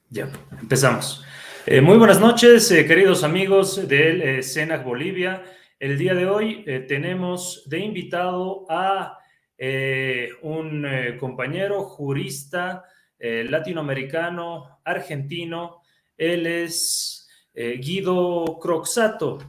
Ya, empezamos. Muy buenas noches, queridos amigos del CENAC Bolivia. El día de hoy tenemos de invitado a un compañero jurista latinoamericano, argentino. Él es Guido Croxatto,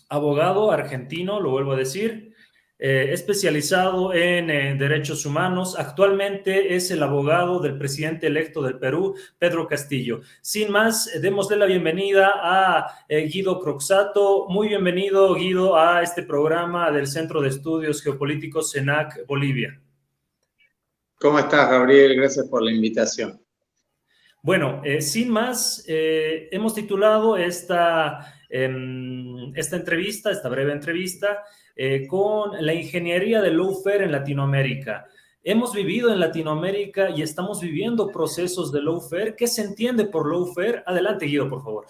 abogado argentino, lo vuelvo a decir, especializado en derechos humanos. Actualmente es el abogado del presidente electo del Perú, Pedro Castillo. Sin más, démosle la bienvenida a Guido Croxatto. Muy bienvenido, Guido, a este programa del Centro de Estudios Geopolíticos CENAC Bolivia. ¿Cómo estás, Gabriel? Gracias por la invitación. Bueno, sin más, hemos titulado esta entrevista, esta breve entrevista, con la ingeniería del lawfare en Latinoamérica. Hemos vivido en Latinoamérica y estamos viviendo procesos de lawfare. ¿Qué se entiende por lawfare? Adelante, Guido, por favor.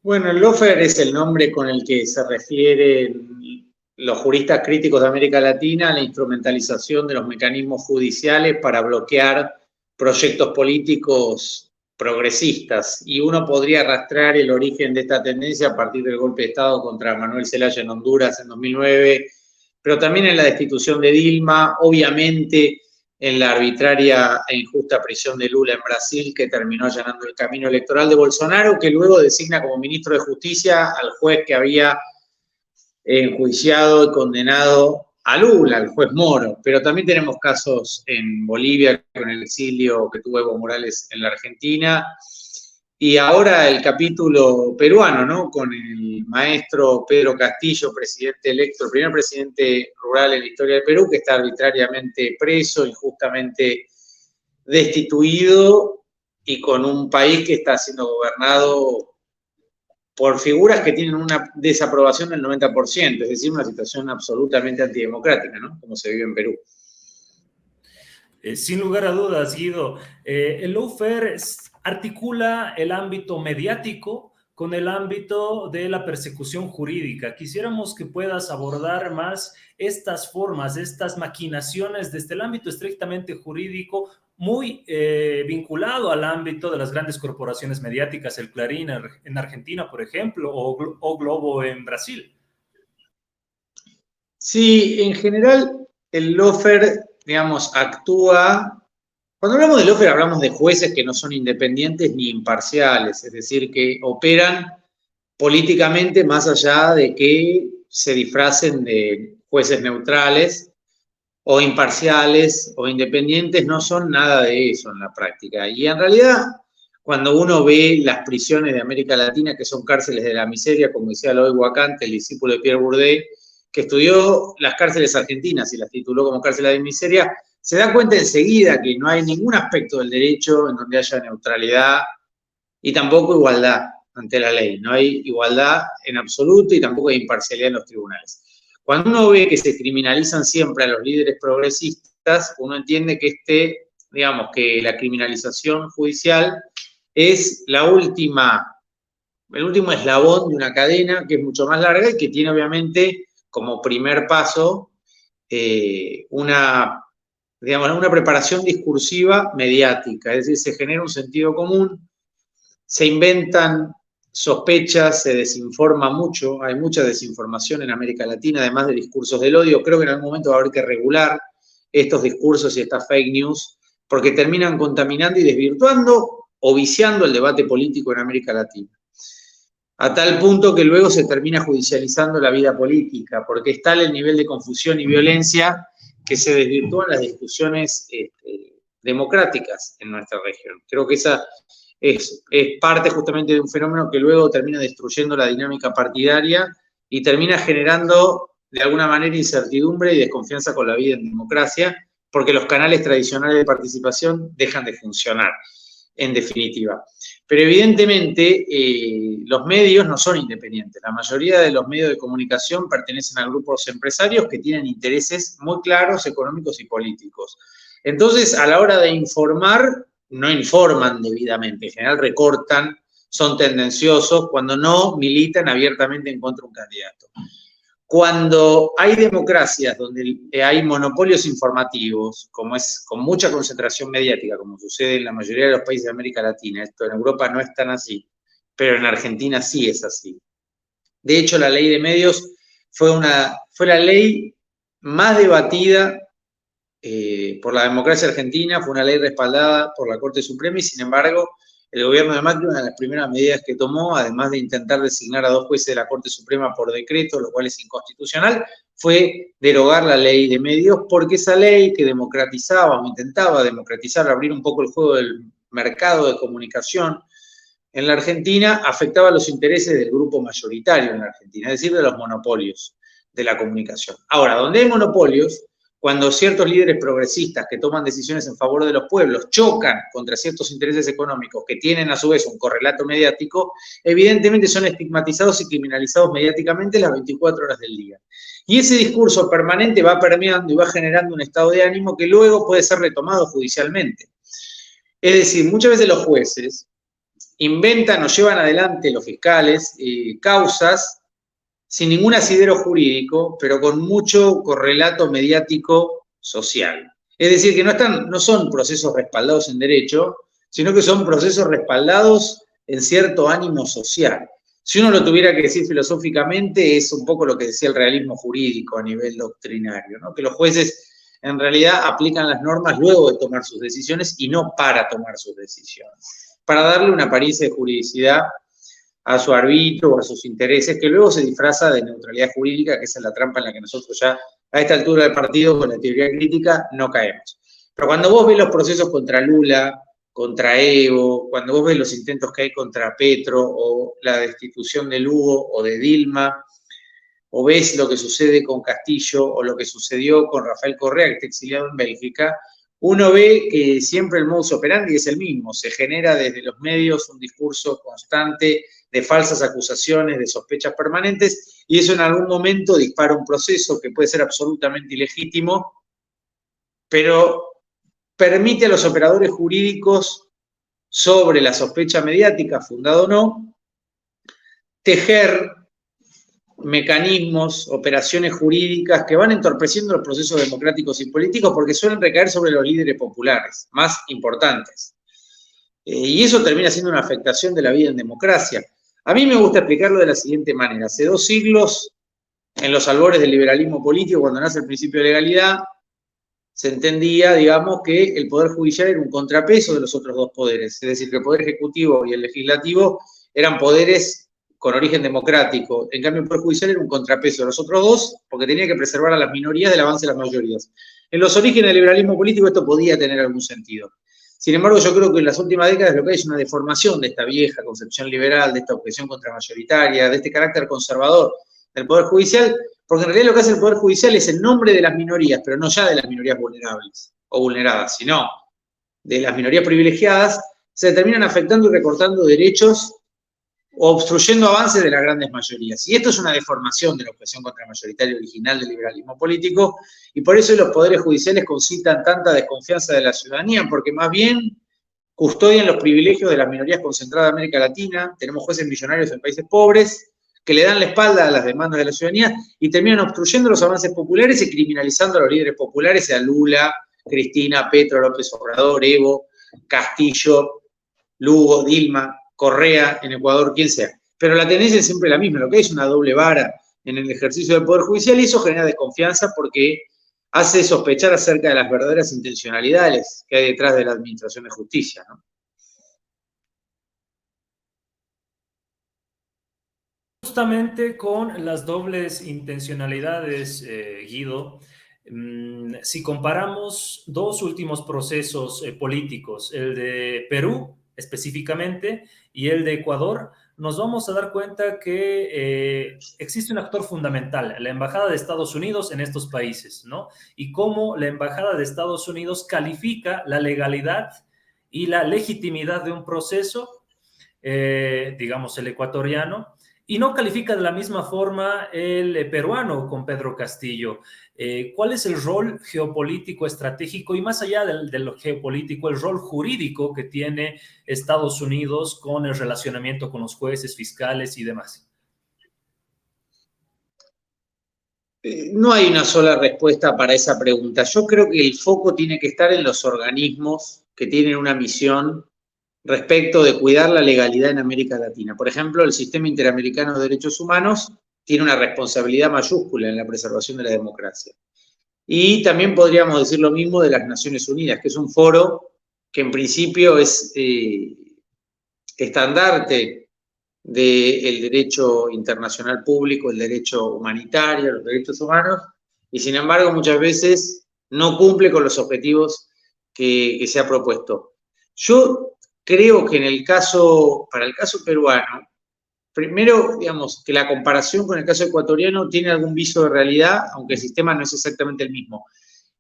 Bueno, el lawfare es el nombre con el que se refieren los juristas críticos de América Latina a la instrumentalización de los mecanismos judiciales para bloquear proyectos políticos progresistas. Y uno podría arrastrar el origen de esta tendencia a partir del golpe de Estado contra Manuel Zelaya en Honduras en 2009, pero también en la destitución de Dilma, obviamente en la arbitraria e injusta prisión de Lula en Brasil, que terminó allanando el camino electoral de Bolsonaro, que luego designa como ministro de Justicia al juez que había enjuiciado y condenado a Lula, al juez Moro. Pero también tenemos casos en Bolivia con el exilio que tuvo Evo Morales en la Argentina, y ahora el capítulo peruano, ¿no? Con el maestro Pedro Castillo, presidente electo, el primer presidente rural en la historia del Perú, que está arbitrariamente preso, injustamente destituido, y con un país que está siendo gobernado por figuras que tienen una desaprobación del 90%, es decir, una situación absolutamente antidemocrática, ¿no? Como se vive en Perú. Sin lugar a dudas, Guido, el lawfare articula el ámbito mediático con el ámbito de la persecución jurídica. Quisiéramos que puedas abordar más estas formas, estas maquinaciones desde el ámbito estrictamente jurídico, muy vinculado al ámbito de las grandes corporaciones mediáticas, el Clarín en Argentina, por ejemplo, o Globo en Brasil. Sí, en general el lawfare, digamos, actúa. Cuando hablamos de lawfare hablamos de jueces que no son independientes ni imparciales, es decir, que operan políticamente más allá de que se disfracen de jueces neutrales o imparciales o independientes, no son nada de eso en la práctica. Y en realidad, cuando uno ve las prisiones de América Latina, que son cárceles de la miseria, como decía Eloy Huacante, el discípulo de Pierre Bourdieu, que estudió las cárceles argentinas y las tituló como cárceles de miseria, se da cuenta enseguida que no hay ningún aspecto del derecho en donde haya neutralidad y tampoco igualdad ante la ley. No hay igualdad en absoluto y tampoco hay imparcialidad en los tribunales. Cuando uno ve que se criminalizan siempre a los líderes progresistas, uno entiende que digamos, que la criminalización judicial es el último eslabón de una cadena que es mucho más larga y que tiene obviamente como primer paso una preparación discursiva mediática, es decir, se genera un sentido común, se inventan sospechas, se desinforma mucho, hay mucha desinformación en América Latina, además de discursos del odio. Creo que en algún momento va a haber que regular estos discursos y estas fake news, porque terminan contaminando y desvirtuando o viciando el debate político en América Latina. A tal punto que luego se termina judicializando la vida política, porque es tal el nivel de confusión y violencia que se desvirtúan las discusiones democráticas en nuestra región. Creo que esa es parte justamente de un fenómeno que luego termina destruyendo la dinámica partidaria y termina generando de alguna manera incertidumbre y desconfianza con la vida en democracia, porque los canales tradicionales de participación dejan de funcionar, en definitiva. Pero evidentemente los medios no son independientes. La mayoría de los medios de comunicación pertenecen a grupos empresarios que tienen intereses muy claros, económicos y políticos. Entonces, a la hora de informar, no informan debidamente, en general recortan, son tendenciosos, cuando no militan abiertamente en contra de un candidato. Cuando hay democracias donde hay monopolios informativos, como es con mucha concentración mediática, como sucede en la mayoría de los países de América Latina, esto en Europa no es tan así, pero en Argentina sí es así. De hecho, la ley de medios fue la ley más debatida por la democracia argentina, fue una ley respaldada por la Corte Suprema y, sin embargo, el gobierno de Macri, una de las primeras medidas que tomó, además de intentar designar a 2 jueces de la Corte Suprema por decreto, lo cual es inconstitucional, fue derogar la ley de medios, porque esa ley que democratizaba o intentaba democratizar, abrir un poco el juego del mercado de comunicación en la Argentina, afectaba los intereses del grupo mayoritario en la Argentina, es decir, de los monopolios de la comunicación. Ahora, donde hay monopolios, cuando ciertos líderes progresistas que toman decisiones en favor de los pueblos chocan contra ciertos intereses económicos que tienen a su vez un correlato mediático, evidentemente son estigmatizados y criminalizados mediáticamente las 24 horas del día. Y ese discurso permanente va permeando y va generando un estado de ánimo que luego puede ser retomado judicialmente. Es decir, muchas veces los jueces inventan o llevan adelante los fiscales causas sin ningún asidero jurídico, pero con mucho correlato mediático social. Es decir, que no son procesos respaldados en derecho, sino que son procesos respaldados en cierto ánimo social. Si uno lo tuviera que decir filosóficamente, es un poco lo que decía el realismo jurídico a nivel doctrinario, ¿no? Que los jueces en realidad aplican las normas luego de tomar sus decisiones y no para tomar sus decisiones, para darle una apariencia de juridicidad a su arbitrio o a sus intereses, que luego se disfraza de neutralidad jurídica, que esa es la trampa en la que nosotros ya a esta altura del partido con la teoría crítica no caemos. Pero cuando vos ves los procesos contra Lula, contra Evo, cuando vos ves los intentos que hay contra Petro o la destitución de Lugo o de Dilma, o ves lo que sucede con Castillo o lo que sucedió con Rafael Correa, que está exiliado en Bélgica, uno ve que siempre el modus operandi es el mismo. Se genera desde los medios un discurso constante de falsas acusaciones, de sospechas permanentes, y eso en algún momento dispara un proceso que puede ser absolutamente ilegítimo, pero permite a los operadores jurídicos, sobre la sospecha mediática, fundada o no, tejer mecanismos, operaciones jurídicas que van entorpeciendo los procesos democráticos y políticos porque suelen recaer sobre los líderes populares más importantes. Y eso termina siendo una afectación de la vida en democracia. A mí me gusta explicarlo de la siguiente manera. Hace 2 siglos, en los albores del liberalismo político, cuando nace el principio de legalidad, se entendía, digamos, que el Poder Judicial era un contrapeso de los otros 2 poderes. Es decir, que el Poder Ejecutivo y el Legislativo eran poderes con origen democrático. En cambio, el Poder Judicial era un contrapeso de los otros 2 porque tenía que preservar a las minorías del avance de las mayorías. En los orígenes del liberalismo político esto podía tener algún sentido. Sin embargo, yo creo que en las últimas décadas lo que hay es una deformación de esta vieja concepción liberal, de esta objeción contramayoritaria, de este carácter conservador del Poder Judicial, porque en realidad lo que hace el Poder Judicial es en nombre de las minorías, pero no ya de las minorías vulnerables o vulneradas, sino de las minorías privilegiadas, se terminan afectando y recortando derechos o obstruyendo avances de las grandes mayorías. Y esto es una deformación de la objeción contramayoritaria original del liberalismo político, y por eso los poderes judiciales concitan tanta desconfianza de la ciudadanía, porque más bien custodian los privilegios de las minorías concentradas de América Latina. Tenemos jueces millonarios en países pobres que le dan la espalda a las demandas de la ciudadanía y terminan obstruyendo los avances populares y criminalizando a los líderes populares, a Lula, Cristina, Petro, López Obrador, Evo, Castillo, Lugo, Dilma, Correa, en Ecuador, quien sea. Pero la tendencia es siempre la misma, lo que hay es una doble vara en el ejercicio del Poder Judicial, y eso genera desconfianza porque hace sospechar acerca de las verdaderas intencionalidades que hay detrás de la administración de justicia, ¿no? Justamente con las dobles intencionalidades, Guido, si comparamos 2 últimos procesos políticos, el de Perú específicamente y el de Ecuador, nos vamos a dar cuenta que existe un actor fundamental, la Embajada de Estados Unidos en estos países, ¿no? Y cómo la Embajada de Estados Unidos califica la legalidad y la legitimidad de un proceso, digamos el ecuatoriano, y no califica de la misma forma el peruano con Pedro Castillo. ¿Cuál es el rol geopolítico estratégico y más allá de lo geopolítico, el rol jurídico que tiene Estados Unidos con el relacionamiento con los jueces, fiscales y demás? No hay una sola respuesta para esa pregunta. Yo creo que el foco tiene que estar en los organismos que tienen una misión respecto de cuidar la legalidad en América Latina. Por ejemplo, el Sistema Interamericano de Derechos Humanos tiene una responsabilidad mayúscula en la preservación de la democracia. Y también podríamos decir lo mismo de las Naciones Unidas, que es un foro que en principio es estandarte del derecho internacional público, el derecho humanitario, los derechos humanos, y sin embargo muchas veces no cumple con los objetivos que se ha propuesto. Yo creo que para el caso peruano, primero, digamos, que la comparación con el caso ecuatoriano tiene algún viso de realidad, aunque el sistema no es exactamente el mismo.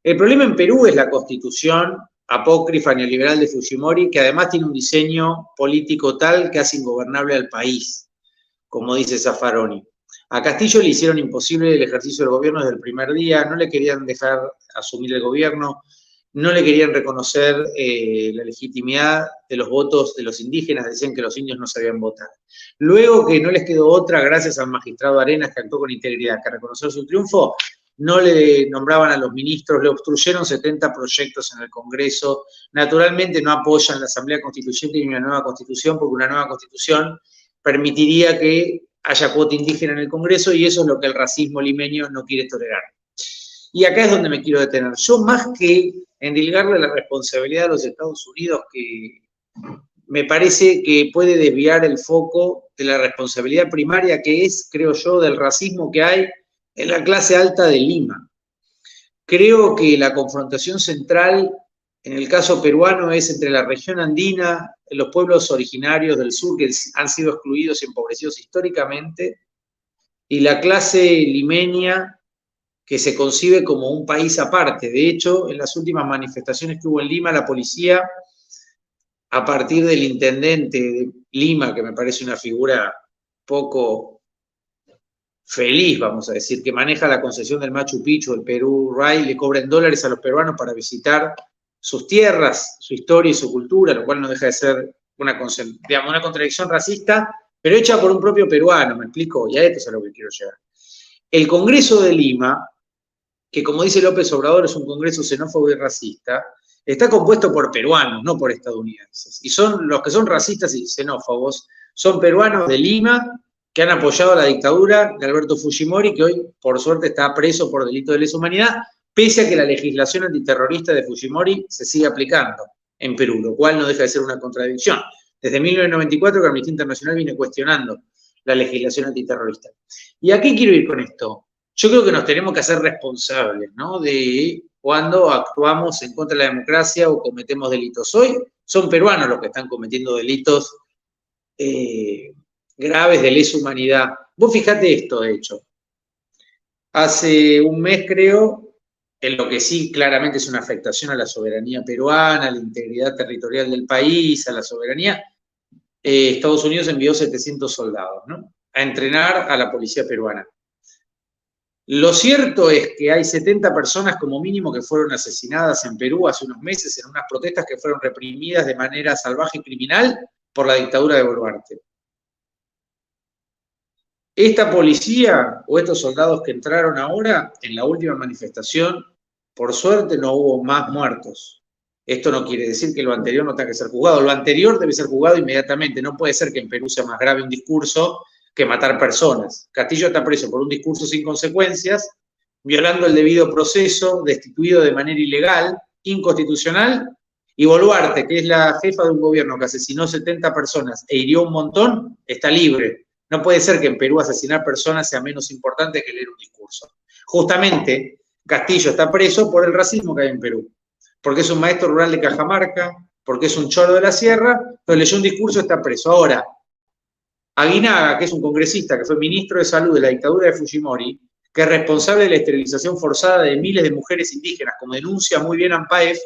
El problema en Perú es la constitución apócrifa neoliberal de Fujimori, que además tiene un diseño político tal que hace ingobernable al país, como dice Zaffaroni. A Castillo le hicieron imposible el ejercicio del gobierno desde el primer día, no le querían dejar asumir el gobierno, no le querían reconocer la legitimidad de los votos de los indígenas, decían que los indios no sabían votar. Luego que no les quedó otra, gracias al magistrado Arenas, que actuó con integridad, que reconoció su triunfo, no le nombraban a los ministros, le obstruyeron 70 proyectos en el Congreso, naturalmente no apoyan la Asamblea Constituyente ni una nueva Constitución, porque una nueva Constitución permitiría que haya cuota indígena en el Congreso y eso es lo que el racismo limeño no quiere tolerar. Y acá es donde me quiero detener. Yo, más que endilgarle la responsabilidad a los Estados Unidos, que me parece que puede desviar el foco de la responsabilidad primaria que es, creo yo, del racismo que hay en la clase alta de Lima. Creo que la confrontación central en el caso peruano es entre la región andina, los pueblos originarios del sur que han sido excluidos y empobrecidos históricamente, y la clase limeña que se concibe como un país aparte. De hecho, en las últimas manifestaciones que hubo en Lima, la policía, a partir del intendente de Lima, que me parece una figura poco feliz, vamos a decir, que maneja la concesión del Machu Picchu, el Perú Ray, le cobra en dólares a los peruanos para visitar sus tierras, su historia y su cultura, lo cual no deja de ser una contradicción racista, pero hecha por un propio peruano, ¿me explico? Y a esto es a lo que quiero llegar. El Congreso de Lima, que como dice López Obrador es un congreso xenófobo y racista, está compuesto por peruanos, no por estadounidenses. Y son los que son racistas y xenófobos, son peruanos de Lima que han apoyado la dictadura de Alberto Fujimori, que hoy, por suerte, está preso por delito de lesa humanidad, pese a que la legislación antiterrorista de Fujimori se sigue aplicando en Perú, lo cual no deja de ser una contradicción. Desde 1994 que Amnistía Internacional viene cuestionando la legislación antiterrorista. ¿Y a qué quiero ir con esto? Yo creo que nos tenemos que hacer responsables, ¿no?, de cuando actuamos en contra de la democracia o cometemos delitos. Hoy son peruanos los que están cometiendo delitos graves de lesa humanidad. Vos fijate esto, de hecho. Hace un mes, creo, en lo que sí claramente es una afectación a la soberanía peruana, a la integridad territorial del país, a la soberanía, Estados Unidos envió 700 soldados, ¿no?, a entrenar a la policía peruana. Lo cierto es que hay 70 personas como mínimo que fueron asesinadas en Perú hace unos meses en unas protestas que fueron reprimidas de manera salvaje y criminal por la dictadura de Boluarte. Esta policía o estos soldados que entraron ahora en la última manifestación, por suerte no hubo más muertos. Esto no quiere decir que lo anterior no tenga que ser juzgado. Lo anterior debe ser juzgado inmediatamente. No puede ser que en Perú sea más grave un discurso que matar personas. Castillo está preso por un discurso sin consecuencias, violando el debido proceso, destituido de manera ilegal, inconstitucional, y Boluarte, que es la jefa de un gobierno que asesinó 70 personas e hirió un montón, está libre. No puede ser que en Perú asesinar personas sea menos importante que leer un discurso. Justamente, Castillo está preso por el racismo que hay en Perú, porque es un maestro rural de Cajamarca, porque es un choro de la sierra, pero leyó un discurso y está preso. Ahora, Aguinaga, que es un congresista que fue ministro de Salud de la dictadura de Fujimori, que es responsable de la esterilización forzada de miles de mujeres indígenas, como denuncia muy bien ANPAEF,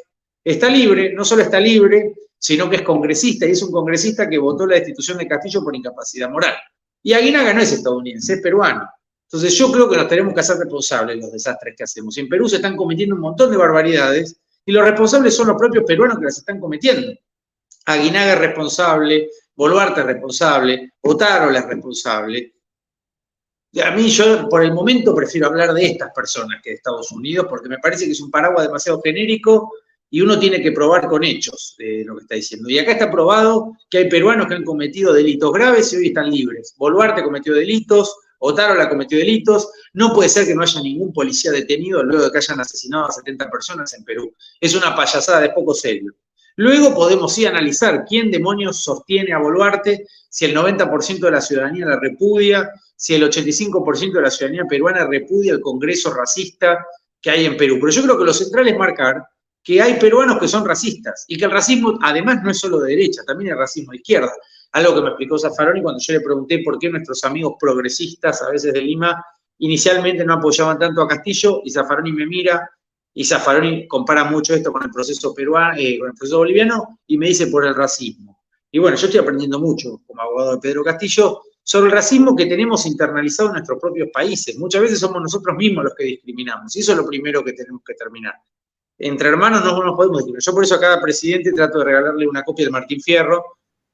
está libre, no solo está libre, sino que es congresista, y es un congresista que votó la destitución de Castillo por incapacidad moral. Y Aguinaga no es estadounidense, es peruano. Entonces yo creo que nos tenemos que hacer responsables de los desastres que hacemos. Y en Perú se están cometiendo un montón de barbaridades, y los responsables son los propios peruanos que las están cometiendo. Aguinaga es responsable, Boluarte es responsable, Otárola es responsable. A mí, yo por el momento prefiero hablar de estas personas que de Estados Unidos, porque me parece que es un paraguas demasiado genérico y uno tiene que probar con hechos lo que está diciendo. Y acá está probado que hay peruanos que han cometido delitos graves y hoy están libres. Boluarte cometió delitos, Otárola cometió delitos. No puede ser que no haya ningún policía detenido luego de que hayan asesinado a 70 personas en Perú. Es una payasada, es poco serio. Luego podemos sí analizar quién demonios sostiene a Boluarte, si el 90% de la ciudadanía la repudia, si el 85% de la ciudadanía peruana repudia el Congreso racista que hay en Perú. Pero yo creo que lo central es marcar que hay peruanos que son racistas y que el racismo además no es solo de derecha, también es racismo de izquierda. Algo que me explicó Zaffaroni cuando yo le pregunté por qué nuestros amigos progresistas, a veces de Lima, inicialmente no apoyaban tanto a Castillo, y Zaffaroni me mira, y Zaffaroni compara mucho esto con el proceso peruano, con el proceso boliviano, y me dice por el racismo. Y bueno, yo estoy aprendiendo mucho como abogado de Pedro Castillo sobre el racismo que tenemos internalizado en nuestros propios países. Muchas veces somos nosotros mismos los que discriminamos, y eso es lo primero que tenemos que terminar. Entre hermanos no nos podemos discriminar. Yo por eso a cada presidente trato de regalarle una copia del Martín Fierro,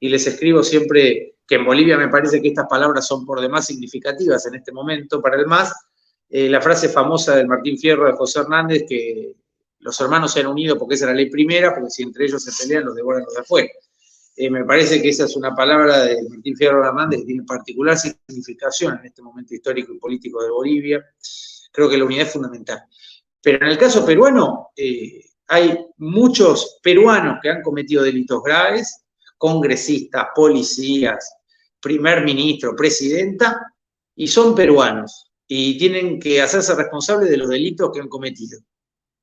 y les escribo siempre que en Bolivia me parece que estas palabras son por demás significativas en este momento para el MAS. La frase famosa del Martín Fierro de José Hernández, que los hermanos se han unido porque esa es la ley primera, porque si entre ellos se pelean, los devoran los de afuera. Me parece que esa es una palabra de Martín Fierro Hernández que tiene particular significación en este momento histórico y político de Bolivia. Creo que la unidad es fundamental. Pero en el caso peruano, hay muchos peruanos que han cometido delitos graves, congresistas, policías, primer ministro, presidenta, y son peruanos y tienen que hacerse responsables de los delitos que han cometido.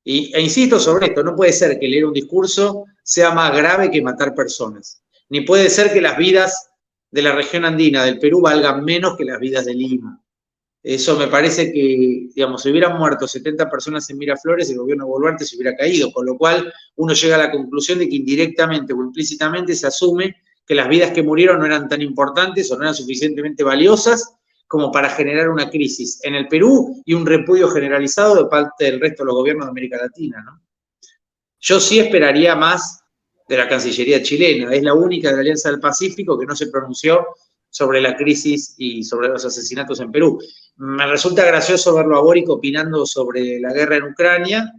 E insisto sobre esto, no puede ser que leer un discurso sea más grave que matar personas, ni puede ser que las vidas de la región andina del Perú valgan menos que las vidas de Lima. Eso me parece que, digamos, si hubieran muerto 70 personas en Miraflores, el gobierno de Boluarte se hubiera caído, con lo cual uno llega a la conclusión de que indirectamente o implícitamente se asume que las vidas que murieron no eran tan importantes o no eran suficientemente valiosas como para generar una crisis en el Perú y un repudio generalizado de parte del resto de los gobiernos de América Latina, ¿no? Yo sí esperaría más de la Cancillería chilena, es la única de la Alianza del Pacífico que no se pronunció sobre la crisis y sobre los asesinatos en Perú. Me resulta gracioso verlo a Boric opinando sobre la guerra en Ucrania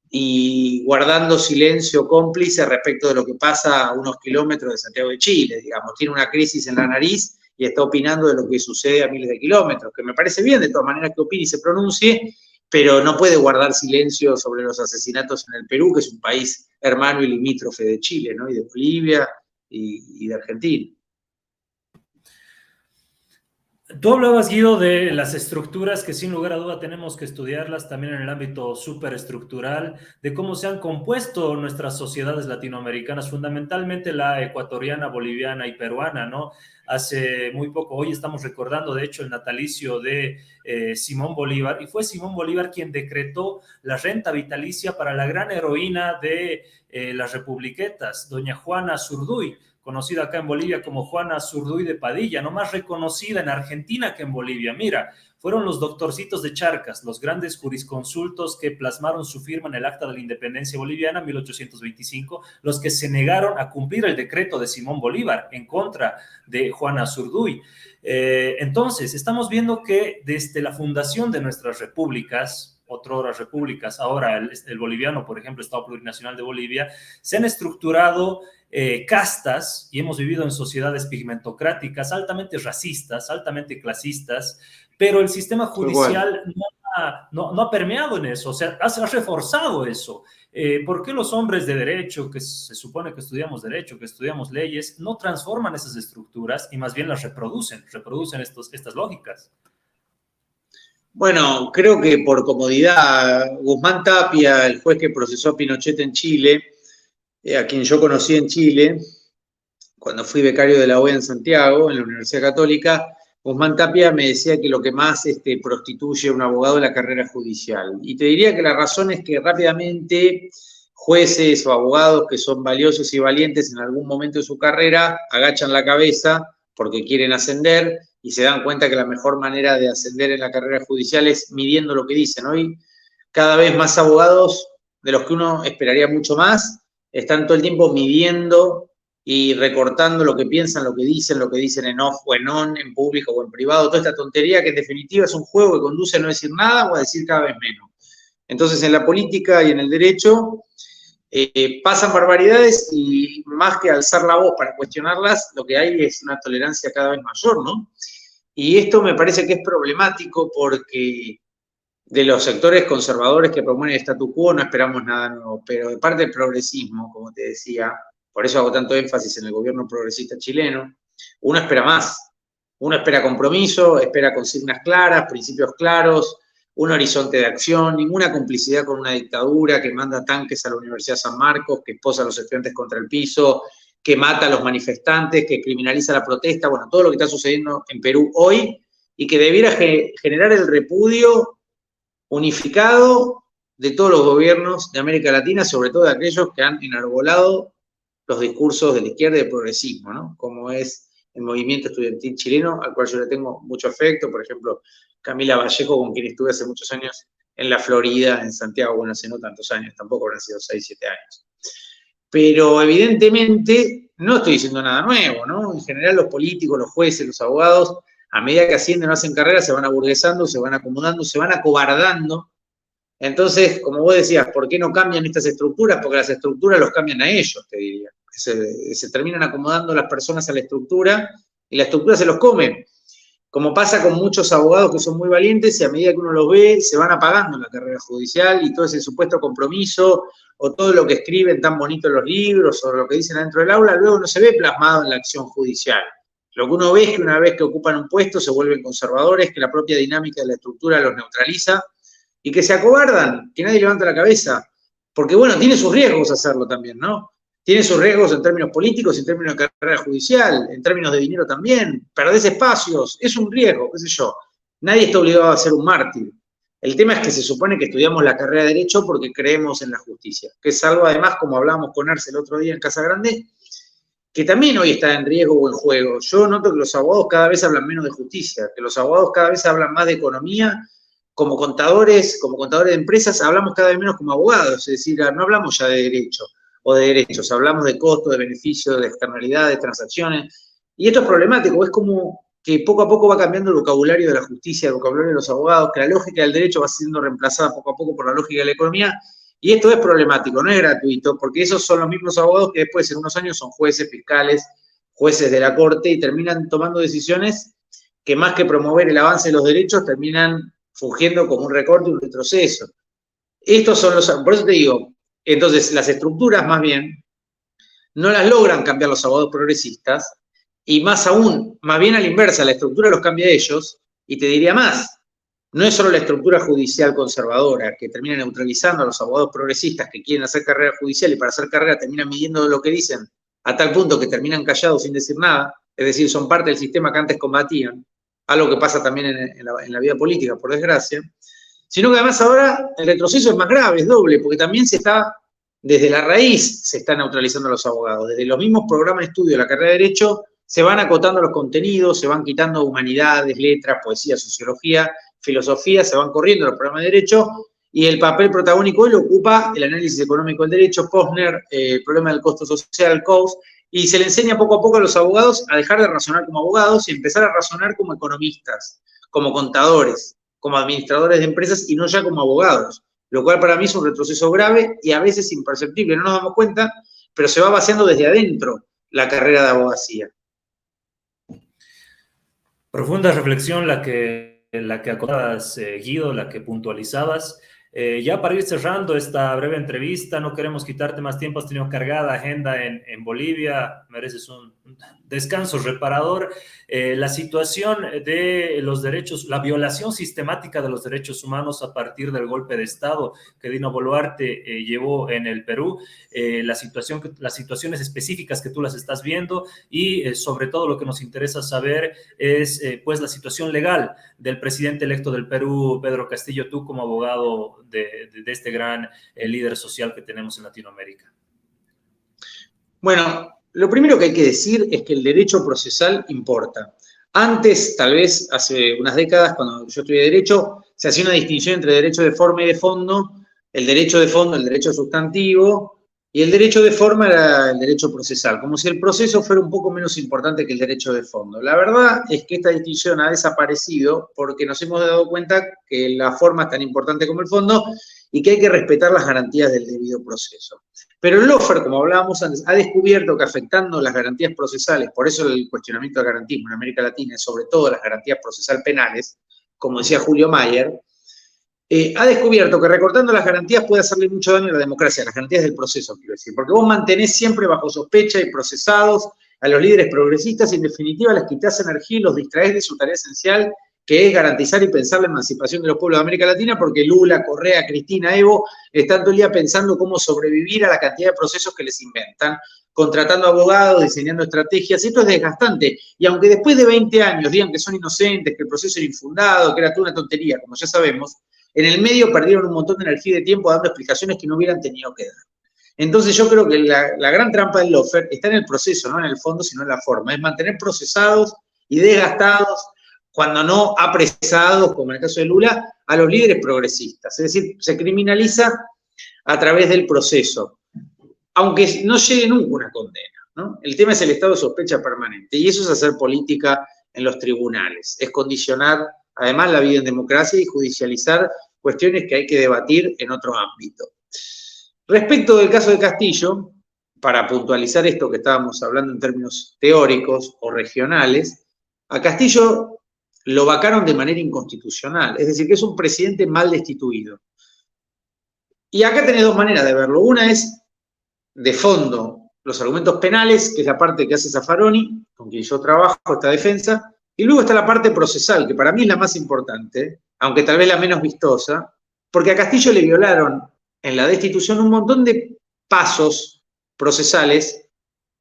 y guardando silencio cómplice respecto de lo que pasa a unos kilómetros de Santiago de Chile, digamos, tiene una crisis en la nariz y está opinando de lo que sucede a miles de kilómetros, que me parece bien de todas maneras que opine y se pronuncie, pero no puede guardar silencio sobre los asesinatos en el Perú, que es un país hermano y limítrofe de Chile, ¿no? Y de Bolivia y de Argentina. Tú hablabas, Guido, de las estructuras que sin lugar a duda tenemos que estudiarlas también en el ámbito superestructural, de cómo se han compuesto nuestras sociedades latinoamericanas, fundamentalmente la ecuatoriana, boliviana y peruana, ¿no? Hace muy poco, hoy estamos recordando, de hecho, el natalicio de Simón Bolívar, y fue Simón Bolívar quien decretó la renta vitalicia para la gran heroína de las republiquetas, doña Juana Zurduy, conocida acá en Bolivia como Juana Zurduy de Padilla, no más reconocida en Argentina que en Bolivia. Mira, fueron los doctorcitos de Charcas, los grandes jurisconsultos que plasmaron su firma en el Acta de la Independencia Boliviana en 1825, los que se negaron a cumplir el decreto de Simón Bolívar en contra de Juana Zurduy. Entonces, estamos viendo que desde la fundación de nuestras repúblicas, otras repúblicas, ahora el boliviano, por ejemplo, Estado Plurinacional de Bolivia, se han estructurado castas y hemos vivido en sociedades pigmentocráticas, altamente racistas, altamente clasistas, pero el sistema judicial no ha permeado en eso, o sea, ha reforzado eso. ¿Por qué los hombres de derecho, que se supone que estudiamos derecho, que estudiamos leyes, no transforman esas estructuras y más bien las reproducen estas lógicas? Bueno, creo que por comodidad, Guzmán Tapia, el juez que procesó a Pinochet en Chile, a quien yo conocí en Chile, cuando fui becario de la OEA en Santiago, en la Universidad Católica, Guzmán Tapia me decía que lo que más prostituye a un abogado es la carrera judicial. Y te diría que la razón es que rápidamente jueces o abogados que son valiosos y valientes en algún momento de su carrera agachan la cabeza porque quieren ascender y se dan cuenta que la mejor manera de ascender en la carrera judicial es midiendo lo que dicen. Hoy cada vez más abogados, de los que uno esperaría mucho más, están todo el tiempo midiendo y recortando lo que piensan, lo que dicen en off o en on, en público o en privado, toda esta tontería que en definitiva es un juego que conduce a no decir nada o a decir cada vez menos. Entonces, en la política y en el derecho pasan barbaridades y más que alzar la voz para cuestionarlas, lo que hay es una tolerancia cada vez mayor, ¿no? Y esto me parece que es problemático porque de los sectores conservadores que promueven el statu quo no esperamos nada nuevo, pero de parte del progresismo, como te decía, por eso hago tanto énfasis en el gobierno progresista chileno, uno espera más, uno espera compromiso, espera consignas claras, principios claros, un horizonte de acción, ninguna complicidad con una dictadura que manda tanques a la Universidad San Marcos, que esposa a los estudiantes contra el piso, que mata a los manifestantes, que criminaliza la protesta, bueno, todo lo que está sucediendo en Perú hoy y que debiera generar el repudio unificado de todos los gobiernos de América Latina, sobre todo de aquellos que han enarbolado los discursos de la izquierda y del progresismo, ¿no? Como es el movimiento estudiantil chileno, al cual yo le tengo mucho afecto, por ejemplo, Camila Vallejo, con quien estuve hace muchos años en la Florida, en Santiago, bueno, hace no tantos años, tampoco habrán sido 6, 7 años. Pero evidentemente no estoy diciendo nada nuevo, ¿no? En general los políticos, los jueces, los abogados, a medida que ascienden o hacen carrera, se van aburguesando, se van acomodando, se van acobardando. Entonces, como vos decías, ¿por qué no cambian estas estructuras? Porque las estructuras los cambian a ellos, te diría. Se terminan acomodando las personas a la estructura y la estructura se los come. Como pasa con muchos abogados que son muy valientes y a medida que uno los ve, se van apagando en la carrera judicial y todo ese supuesto compromiso o todo lo que escriben tan bonito en los libros o lo que dicen adentro del aula, luego no se ve plasmado en la acción judicial. Lo que uno ve es que una vez que ocupan un puesto se vuelven conservadores, que la propia dinámica de la estructura los neutraliza y que se acobardan, que nadie levanta la cabeza. Porque, bueno, tiene sus riesgos hacerlo también, ¿no? Tiene sus riesgos en términos políticos, en términos de carrera judicial, en términos de dinero también. Perdés espacios, es un riesgo, qué sé yo. Nadie está obligado a ser un mártir. El tema es que se supone que estudiamos la carrera de Derecho porque creemos en la justicia, que es algo además, como hablábamos con Arce el otro día en Casa Grande, que también hoy está en riesgo o en juego. Yo noto que los abogados cada vez hablan menos de justicia, que los abogados cada vez hablan más de economía. Como contadores de empresas, hablamos cada vez menos como abogados, es decir, no hablamos ya de derecho o de derechos, hablamos de costos, de beneficios, de externalidades, de transacciones. Y esto es problemático, es como que poco a poco va cambiando el vocabulario de la justicia, el vocabulario de los abogados, que la lógica del derecho va siendo reemplazada poco a poco por la lógica de la economía. Y esto es problemático, no es gratuito, porque esos son los mismos abogados que después en unos años son jueces, fiscales, jueces de la corte y terminan tomando decisiones que más que promover el avance de los derechos terminan fungiendo como un recorte y un retroceso. Estos son los, por eso te digo, entonces las estructuras más bien no las logran cambiar los abogados progresistas y más aún, más bien a la inversa, la estructura los cambia a ellos y te diría más, no es solo la estructura judicial conservadora que termina neutralizando a los abogados progresistas que quieren hacer carrera judicial y para hacer carrera terminan midiendo lo que dicen a tal punto que terminan callados sin decir nada, es decir, son parte del sistema que antes combatían, algo que pasa también en la vida política, por desgracia, sino que además ahora el retroceso es más grave, es doble, porque también desde la raíz se están neutralizando a los abogados, desde los mismos programas de estudio de la carrera de Derecho se van acotando los contenidos, se van quitando humanidades, letras, poesía, sociología, filosofía, se van corriendo los programas de Derecho y el papel protagónico hoy lo ocupa el análisis económico del derecho, Posner, el problema del costo social, COS, y se le enseña poco a poco a los abogados a dejar de razonar como abogados y empezar a razonar como economistas, como contadores, como administradores de empresas y no ya como abogados, lo cual para mí es un retroceso grave y a veces imperceptible, no nos damos cuenta, pero se va vaciando desde adentro la carrera de abogacía. Profunda reflexión la que acotabas, Guido, la que puntualizabas. Ya para ir cerrando esta breve entrevista, no queremos quitarte más tiempo, has tenido cargada agenda en Bolivia, mereces un descanso reparador. La situación de los derechos, la violación sistemática de los derechos humanos a partir del golpe de Estado que Dino Boluarte llevó en el Perú, las situaciones específicas que tú las estás viendo y sobre todo lo que nos interesa saber es pues la situación legal del presidente electo del Perú, Pedro Castillo, tú como abogado de este gran líder social que tenemos en Latinoamérica. Bueno, lo primero que hay que decir es que el derecho procesal importa. Antes, tal vez hace unas décadas, cuando yo estudié Derecho, se hacía una distinción entre derecho de forma y de fondo. El derecho de fondo, el derecho sustantivo, Y el derecho de forma era el derecho procesal, como si el proceso fuera un poco menos importante que el derecho de fondo. La verdad es que esta distinción ha desaparecido porque nos hemos dado cuenta que la forma es tan importante como el fondo y que hay que respetar las garantías del debido proceso. Pero el lawfare, como hablábamos antes, ha descubierto que afectando las garantías procesales, por eso el cuestionamiento del garantismo en América Latina es sobre todo las garantías procesal penales, como decía Julio Mayer, ha descubierto que recortando las garantías puede hacerle mucho daño a la democracia, las garantías del proceso, quiero decir, porque vos mantenés siempre bajo sospecha y procesados a los líderes progresistas y en definitiva les quitas energía y los distraes de su tarea esencial, que es garantizar y pensar la emancipación de los pueblos de América Latina, porque Lula, Correa, Cristina, Evo están todo el día pensando cómo sobrevivir a la cantidad de procesos que les inventan, contratando abogados, diseñando estrategias, y esto es desgastante. Y aunque después de 20 años digan que son inocentes, que el proceso era infundado, que era toda una tontería, como ya sabemos, en el medio perdieron un montón de energía y de tiempo dando explicaciones que no hubieran tenido que dar. Entonces yo creo que la gran trampa del lawfare está en el proceso, no en el fondo, sino en la forma. Es mantener procesados y desgastados, cuando no apresados, como en el caso de Lula, a los líderes progresistas. Es decir, se criminaliza a través del proceso, aunque no llegue nunca una condena, ¿no? El tema es el estado de sospecha permanente, y eso es hacer política en los tribunales, es condicionar además la vida en democracia y judicializar cuestiones que hay que debatir en otro ámbito. Respecto del caso de Castillo, para puntualizar esto que estábamos hablando en términos teóricos o regionales, a Castillo lo vacaron de manera inconstitucional, es decir, que es un presidente mal destituido. Y acá tenés dos maneras de verlo. Una es de fondo, los argumentos penales, que es la parte que hace Zaffaroni, con quien yo trabajo esta defensa, y luego está la parte procesal, que para mí es la más importante, aunque tal vez la menos vistosa, porque a Castillo le violaron en la destitución un montón de pasos procesales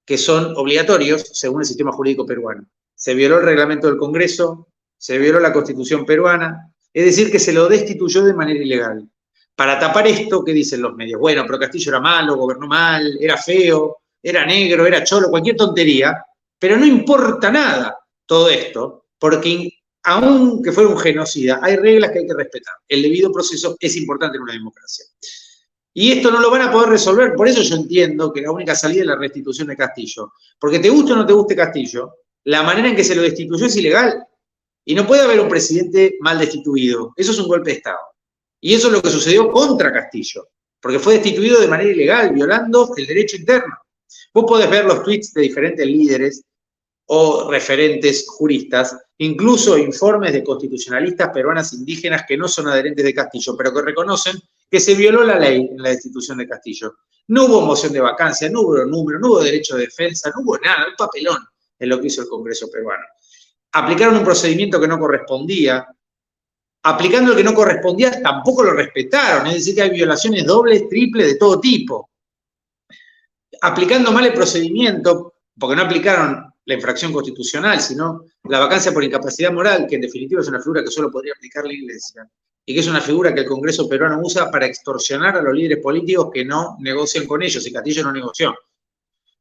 que son obligatorios según el sistema jurídico peruano. Se violó el reglamento del Congreso, se violó la Constitución peruana, es decir, que se lo destituyó de manera ilegal. Para tapar esto, ¿qué dicen los medios? Bueno, pero Castillo era malo, gobernó mal, era feo, era negro, era cholo, cualquier tontería, pero no importa nada todo esto, porque aunque fuera un genocida, hay reglas que hay que respetar. El debido proceso es importante en una democracia. Y esto no lo van a poder resolver, por eso yo entiendo que la única salida es la restitución de Castillo. Porque te guste o no te guste Castillo, la manera en que se lo destituyó es ilegal. Y no puede haber un presidente mal destituido. Eso es un golpe de Estado. Y eso es lo que sucedió contra Castillo, porque fue destituido de manera ilegal, violando el derecho interno. Vos podés ver los tweets de diferentes líderes o referentes juristas, incluso informes de constitucionalistas peruanas indígenas que no son adherentes de Castillo, pero que reconocen que se violó la ley en la destitución de Castillo. No hubo moción de vacancia, no hubo número, no hubo derecho de defensa, no hubo nada, un papelón en lo que hizo el Congreso peruano. Aplicaron un procedimiento que no correspondía. Aplicando el que no correspondía, tampoco lo respetaron, es decir, que hay violaciones dobles, triples, de todo tipo. Aplicando mal el procedimiento, porque no aplicaron la infracción constitucional, sino la vacancia por incapacidad moral, que en definitiva es una figura que solo podría aplicar la Iglesia, y que es una figura que el Congreso peruano usa para extorsionar a los líderes políticos que no negocian con ellos, y Castillo no negoció.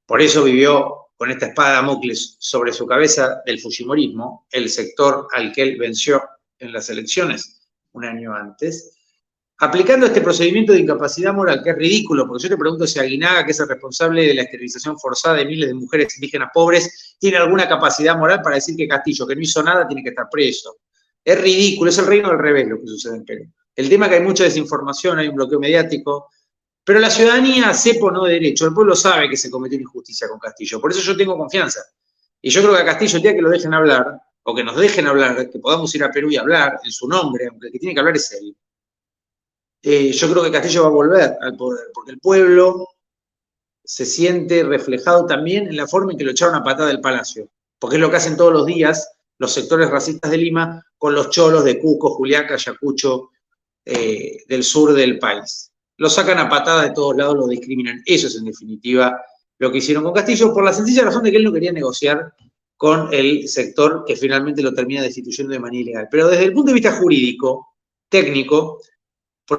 Por eso vivió con esta espada de Damocles sobre su cabeza del fujimorismo, el sector al que él venció en las elecciones un año antes, aplicando este procedimiento de incapacidad moral, que es ridículo, porque yo te pregunto si Aguinaga, que es el responsable de la esterilización forzada de miles de mujeres indígenas pobres, tiene alguna capacidad moral para decir que Castillo, que no hizo nada, tiene que estar preso. Es ridículo, es el reino del revés lo que sucede en Perú. El tema es que hay mucha desinformación, hay un bloqueo mediático, pero la ciudadanía, sepa o no de derecho, el pueblo sabe que se cometió una injusticia con Castillo, por eso yo tengo confianza. Y yo creo que a Castillo, el día que lo dejen hablar, o que nos dejen hablar, que podamos ir a Perú y hablar en su nombre, aunque el que tiene que hablar es él, yo creo que Castillo va a volver al poder, porque el pueblo se siente reflejado también en la forma en que lo echaron a patada del palacio, porque es lo que hacen todos los días los sectores racistas de Lima con los cholos de Cusco, Juliaca, Ayacucho, del sur del país. Lo sacan a patada de todos lados, lo discriminan. Eso es en definitiva lo que hicieron con Castillo, por la sencilla razón de que él no quería negociar con el sector que finalmente lo termina destituyendo de manera ilegal. Pero desde el punto de vista jurídico, técnico,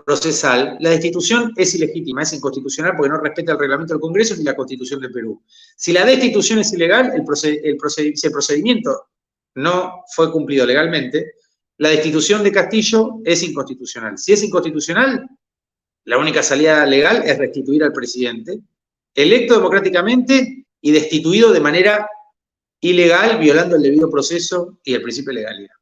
procesal, la destitución es ilegítima, es inconstitucional porque no respeta el reglamento del Congreso ni la Constitución de Perú. Si la destitución es ilegal, si el procedimiento no fue cumplido legalmente, la destitución de Castillo es inconstitucional. Si es inconstitucional, la única salida legal es restituir al presidente electo democráticamente y destituido de manera ilegal, violando el debido proceso y el principio de legalidad.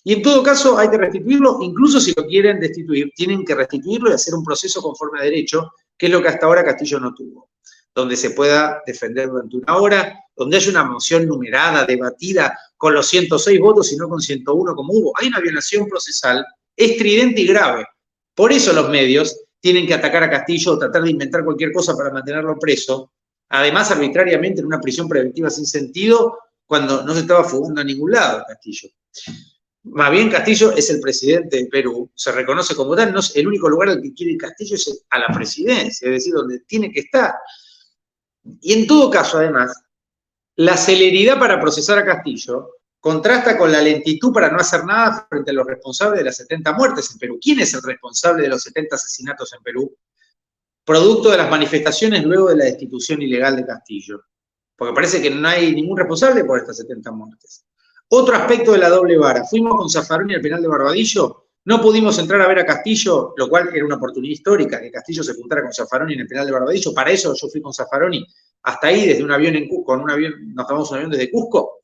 Y en todo caso hay que restituirlo, incluso si lo quieren destituir, tienen que restituirlo y hacer un proceso conforme a derecho, que es lo que hasta ahora Castillo no tuvo, donde se pueda defender durante una hora, donde haya una moción numerada, debatida, con los 106 votos y no con 101 como hubo. Hay una violación procesal estridente y grave. Por eso los medios tienen que atacar a Castillo o tratar de inventar cualquier cosa para mantenerlo preso, además arbitrariamente en una prisión preventiva sin sentido, cuando no se estaba fugando a ningún lado Castillo. Más bien Castillo es el presidente de Perú, se reconoce como tal, no es el único lugar al que quiere ir Castillo es a la presidencia, es decir, donde tiene que estar. Y en todo caso, además, la celeridad para procesar a Castillo contrasta con la lentitud para no hacer nada frente a los responsables de las 70 muertes en Perú. ¿Quién es el responsable de los 70 asesinatos en Perú? Producto de las manifestaciones luego de la destitución ilegal de Castillo. Porque parece que no hay ningún responsable por estas 70 muertes. Otro aspecto de la doble vara. Fuimos con Zaffaroni al penal de Barbadillo, no pudimos entrar a ver a Castillo, lo cual era una oportunidad histórica, que Castillo se juntara con Zaffaroni en el penal de Barbadillo. Para eso yo fui con Zaffaroni hasta ahí, desde un avión en Cusco, nos tomamos un avión desde Cusco,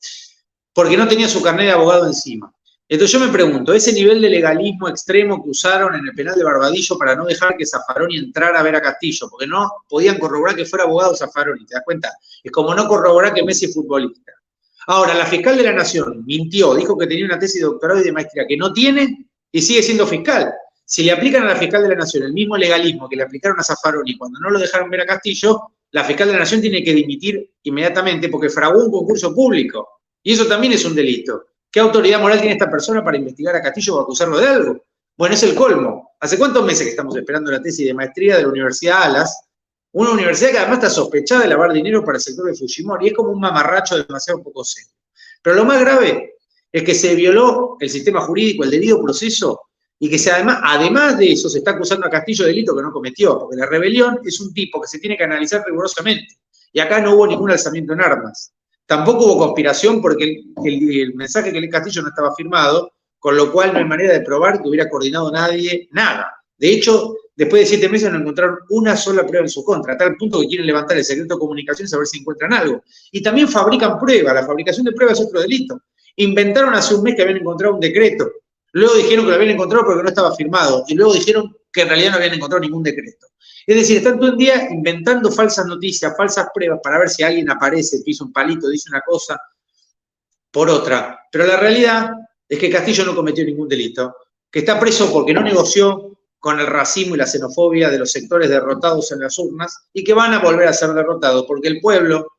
porque no tenía su carnet de abogado encima. Entonces yo me pregunto, ese nivel de legalismo extremo que usaron en el penal de Barbadillo para no dejar que Zaffaroni entrara a ver a Castillo, porque no podían corroborar que fuera abogado Zaffaroni, ¿te das cuenta? Es como no corroborar que Messi es futbolista. Ahora, la fiscal de la Nación mintió, dijo que tenía una tesis de doctorado y de maestría que no tiene y sigue siendo fiscal. Si le aplican a la fiscal de la Nación el mismo legalismo que le aplicaron a Zaffaroni cuando no lo dejaron ver a Castillo, la fiscal de la Nación tiene que dimitir inmediatamente porque fraguó un concurso público. Y eso también es un delito. ¿Qué autoridad moral tiene esta persona para investigar a Castillo o acusarlo de algo? Bueno, es el colmo. ¿Hace cuántos meses que estamos esperando la tesis de maestría de la Universidad Alas? Una universidad que además está sospechada de lavar dinero para el sector de Fujimori. Es como un mamarracho demasiado poco serio. Pero lo más grave es que se violó el sistema jurídico, el debido proceso, y que además de eso se está acusando a Castillo de delito que no cometió, porque la rebelión es un tipo que se tiene que analizar rigurosamente. Y acá no hubo ningún alzamiento en armas. Tampoco hubo conspiración porque el mensaje que lee Castillo no estaba firmado, con lo cual no hay manera de probar que hubiera coordinado nadie, nada. De hecho, después de 7 meses no encontraron una sola prueba en su contra, a tal punto que quieren levantar el secreto de comunicaciones a ver si encuentran algo. Y también fabrican pruebas, la fabricación de pruebas es otro delito. Inventaron hace un mes que habían encontrado un decreto, luego dijeron que lo habían encontrado porque no estaba firmado, y luego dijeron que en realidad no habían encontrado ningún decreto. Es decir, están todo el día inventando falsas noticias, falsas pruebas para ver si alguien aparece, pisa un palito, dice una cosa por otra. Pero la realidad es que Castillo no cometió ningún delito, que está preso porque no negoció con el racismo y la xenofobia de los sectores derrotados en las urnas y que van a volver a ser derrotados porque el pueblo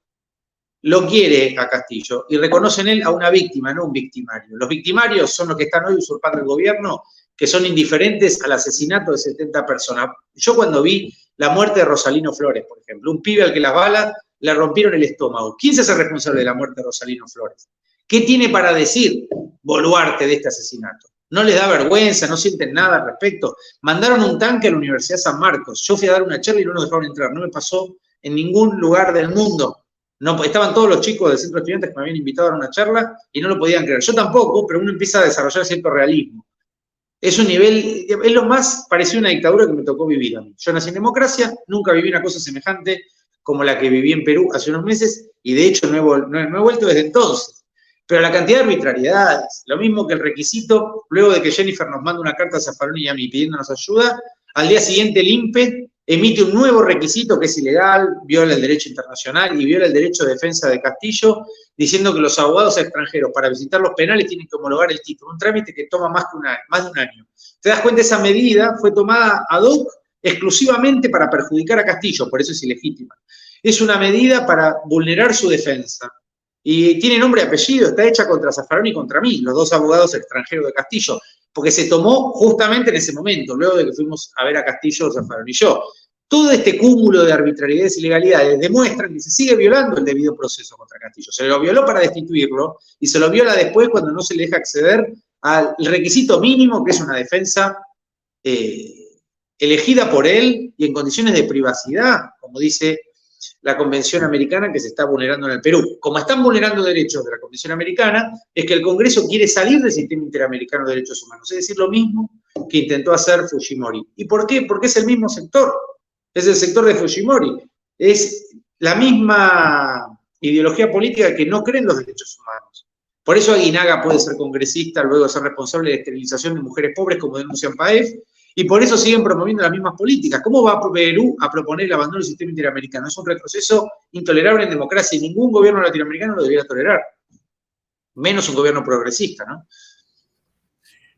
lo quiere a Castillo y reconoce en él a una víctima, no un victimario. Los victimarios son los que están hoy usurpando el gobierno, que son indiferentes al asesinato de 70 personas. Yo cuando vi la muerte de Rosalino Flores, por ejemplo, un pibe al que las balas le rompieron el estómago. ¿Quién se hace responsable de la muerte de Rosalino Flores? ¿Qué tiene para decir Boluarte de este asesinato? No les da vergüenza, no sienten nada al respecto. Mandaron un tanque a la Universidad San Marcos. Yo fui a dar una charla y no nos dejaron entrar. No me pasó en ningún lugar del mundo. No, estaban todos los chicos del centro de estudiantes que me habían invitado a dar una charla y no lo podían creer. Yo tampoco, pero uno empieza a desarrollar cierto realismo. Es un nivel, es lo más parecido a una dictadura que me tocó vivir a mí. Yo nací en democracia, nunca viví una cosa semejante como la que viví en Perú hace unos meses y de hecho no he vuelto desde entonces. Pero la cantidad de arbitrariedades, lo mismo que el requisito, luego de que Jennifer nos manda una carta a Zaffaroni y a mí pidiéndonos ayuda, al día siguiente el INPE emite un nuevo requisito que es ilegal, viola el derecho internacional y viola el derecho de defensa de Castillo, diciendo que los abogados extranjeros para visitar los penales tienen que homologar el título, un trámite que toma más de un año. ¿Te das cuenta? Esa medida fue tomada ad hoc exclusivamente para perjudicar a Castillo, por eso es ilegítima. Es una medida para vulnerar su defensa. Y tiene nombre y apellido, está hecha contra Zaffaroni y contra mí, los dos abogados extranjeros de Castillo, porque se tomó justamente en ese momento, luego de que fuimos a ver a Castillo, Zaffaroni y yo. Todo este cúmulo de arbitrariedades y ilegalidades demuestran que se sigue violando el debido proceso contra Castillo. Se lo violó para destituirlo y se lo viola después cuando no se le deja acceder al requisito mínimo, que es una defensa elegida por él y en condiciones de privacidad, como dice la Convención Americana, que se está vulnerando en el Perú. Como están vulnerando derechos de la Convención Americana, es que el Congreso quiere salir del sistema interamericano de derechos humanos, es decir, lo mismo que intentó hacer Fujimori. ¿Y por qué? Porque es el mismo sector, es el sector de Fujimori. es la misma ideología política que no cree en los derechos humanos. Por eso Aguinaga puede ser congresista, luego ser responsable de esterilización de mujeres pobres, como denuncian PAEF, y por eso siguen promoviendo las mismas políticas. ¿Cómo va Perú a proponer el abandono del sistema interamericano? Es un retroceso intolerable en democracia y ningún gobierno latinoamericano lo debería tolerar, menos un gobierno progresista, ¿no?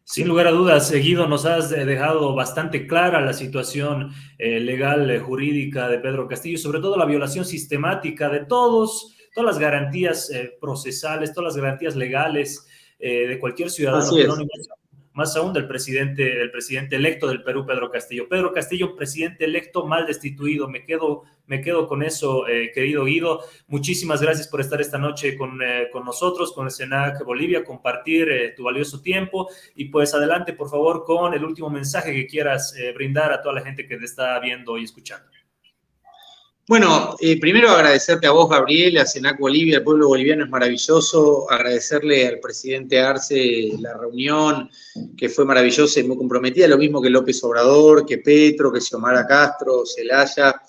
Sin lugar a dudas, Guido, nos has dejado bastante clara la situación legal, jurídica de Pedro Castillo y sobre todo la violación sistemática de todas las garantías procesales, todas las garantías legales de cualquier ciudadano Así peruano, es. más aún del presidente electo del Perú, Pedro Castillo. Pedro Castillo, presidente electo mal destituido. Me quedo con eso, querido Guido. Muchísimas gracias por estar esta noche con nosotros, con el SENAC Bolivia, compartir tu valioso tiempo. Y pues adelante, por favor, con el último mensaje que quieras brindar a toda la gente que te está viendo y escuchando. Bueno, primero agradecerte a vos, Gabriel, a SENAC Bolivia, el pueblo boliviano es maravilloso, agradecerle al presidente Arce la reunión, que fue maravillosa y muy comprometida, lo mismo que López Obrador, que Petro, que Xiomara Castro, Zelaya,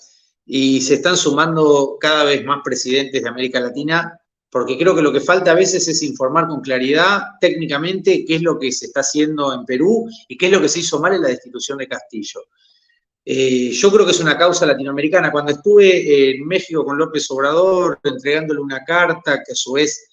y se están sumando cada vez más presidentes de América Latina, porque creo que lo que falta a veces es informar con claridad técnicamente qué es lo que se está haciendo en Perú y qué es lo que se hizo mal en la destitución de Castillo. Yo creo que es una causa latinoamericana. Cuando estuve en México con López Obrador, entregándole una carta que a su vez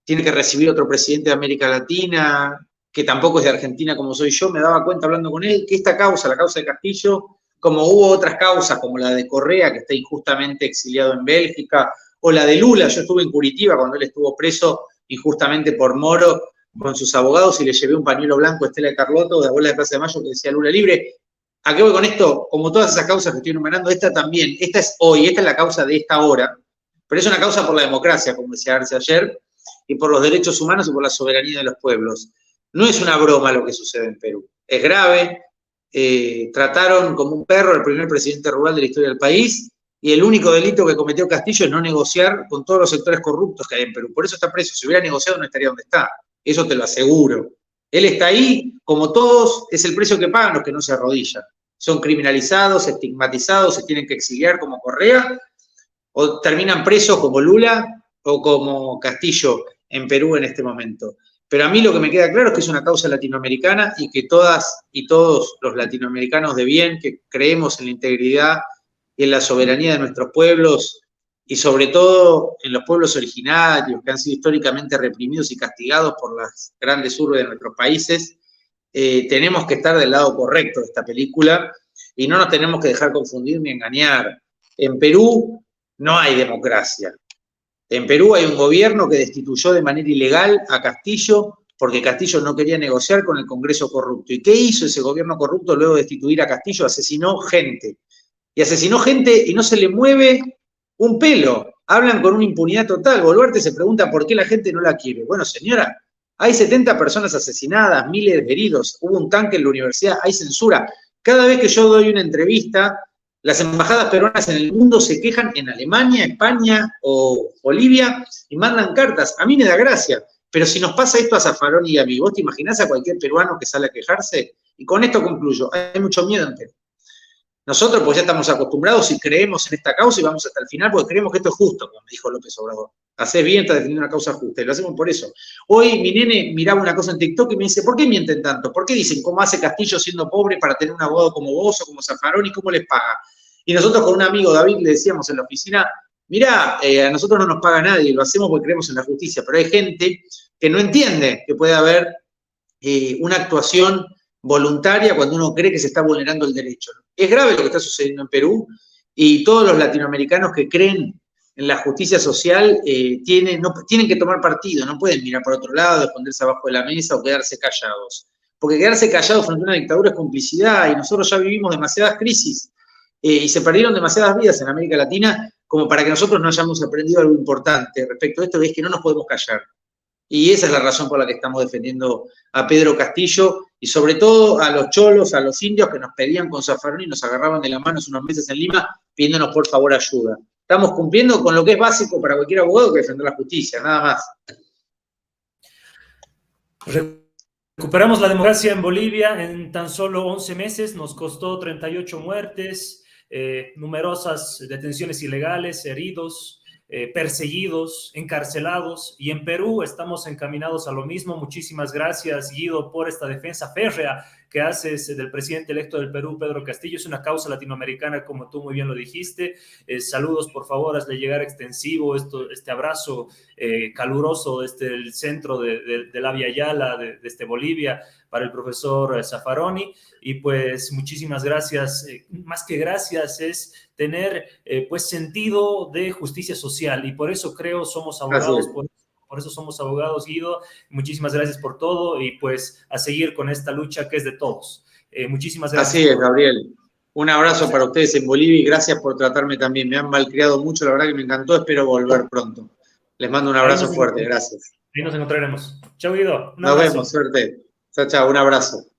tiene que recibir otro presidente de América Latina, que tampoco es de Argentina como soy yo, me daba cuenta hablando con él que esta causa, la causa de Castillo, como hubo otras causas, como la de Correa, que está injustamente exiliado en Bélgica, o la de Lula, yo estuve en Curitiba cuando él estuvo preso injustamente por Moro, con sus abogados, y le llevé un pañuelo blanco a Estela de Carlotto, de la Abuela de Plaza de Mayo, que decía Lula libre. ¿A qué voy con esto? Como todas esas causas que estoy enumerando, esta también, esta es hoy, esta es la causa de esta hora, pero es una causa por la democracia, como decía Arce ayer, y por los derechos humanos y por la soberanía de los pueblos. No es una broma lo que sucede en Perú, es grave, trataron como un perro al primer presidente rural de la historia del país, y el único delito que cometió Castillo es no negociar con todos los sectores corruptos que hay en Perú. Por eso está preso. Si hubiera negociado no estaría donde está. Eso te lo aseguro. Él está ahí, como todos, es el precio que pagan los que no se arrodillan. Son criminalizados, estigmatizados, se tienen que exiliar como Correa, o terminan presos como Lula o como Castillo en Perú en este momento. Pero a mí lo que me queda claro es que es una causa latinoamericana y que todas y todos los latinoamericanos de bien, que creemos en la integridad y en la soberanía de nuestros pueblos, y sobre todo en los pueblos originarios que han sido históricamente reprimidos y castigados por las grandes urbes de nuestros países, tenemos que estar del lado correcto de esta película y no nos tenemos que dejar confundir ni engañar. En Perú no hay democracia. En Perú hay un gobierno que destituyó de manera ilegal a Castillo porque Castillo no quería negociar con el Congreso corrupto. ¿Y qué hizo ese gobierno corrupto luego de destituir a Castillo? Asesinó gente. Y asesinó gente y no se le mueve un pelo. Hablan con una impunidad total. Boluarte se pregunta por qué la gente no la quiere. Bueno, señora, hay 70 personas asesinadas, miles de heridos, hubo un tanque en la universidad, hay censura. Cada vez que yo doy una entrevista, las embajadas peruanas en el mundo se quejan en Alemania, España o Bolivia y mandan cartas. A mí me da gracia, pero si nos pasa esto a Zaffaroni y a mí, ¿vos te imaginás a cualquier peruano que sale a quejarse? Y con esto concluyo, hay mucho miedo en Perú. Nosotros pues ya estamos acostumbrados y creemos en esta causa y vamos hasta el final porque creemos que esto es justo, como me dijo López Obrador. Hacés bien, estás defendiendo una causa justa y lo hacemos por eso. Hoy mi nene miraba una cosa en TikTok y me dice, ¿por qué mienten tanto? ¿Por qué dicen cómo hace Castillo siendo pobre para tener un abogado como vos o como Zaffaroni y cómo les paga? Y nosotros con un amigo, David, le decíamos en la oficina, mirá, a nosotros no nos paga nadie, lo hacemos porque creemos en la justicia, pero hay gente que no entiende que puede haber una actuación voluntaria cuando uno cree que se está vulnerando el derecho. Es grave lo que está sucediendo en Perú y todos los latinoamericanos que creen en la justicia social tienen que tomar partido, no pueden mirar por otro lado, esconderse abajo de la mesa o quedarse callados. Porque quedarse callados frente a una dictadura es complicidad y nosotros ya vivimos demasiadas crisis y se perdieron demasiadas vidas en América Latina como para que nosotros no hayamos aprendido algo importante respecto a esto, que es que no nos podemos callar. Y esa es la razón por la que estamos defendiendo a Pedro Castillo y sobre todo a los cholos, a los indios que nos pedían con Zaffaroni y nos agarraban de las manos unos meses en Lima pidiéndonos por favor ayuda. Estamos cumpliendo con lo que es básico para cualquier abogado, que defender la justicia, nada más. Recuperamos la democracia en Bolivia en tan solo 11 meses, nos costó 38 muertes, numerosas detenciones ilegales, heridos, perseguidos, encarcelados, y en Perú estamos encaminados a lo mismo. Muchísimas gracias, Guido, por esta defensa férrea que haces del presidente electo del Perú, Pedro Castillo. Es una causa latinoamericana, como tú muy bien lo dijiste. Saludos, por favor, hazle llegar extensivo este abrazo caluroso desde el centro de la Via Yala, desde Bolivia, para el profesor Zaffaroni. Y pues muchísimas gracias. Más que gracias es tener pues sentido de justicia social, y por eso creo somos abogados, por eso somos abogados, Guido. Muchísimas gracias por todo, y pues a seguir con esta lucha que es de todos. Muchísimas gracias. Así es, Gabriel. Un abrazo para ustedes en Bolivia y gracias por tratarme también. Me han malcriado mucho, la verdad que me encantó. Espero volver pronto. Les mando un abrazo fuerte. Gracias. Ahí nos encontraremos. Chao, Guido. Nos vemos. Suerte. Chao, chao. Un abrazo.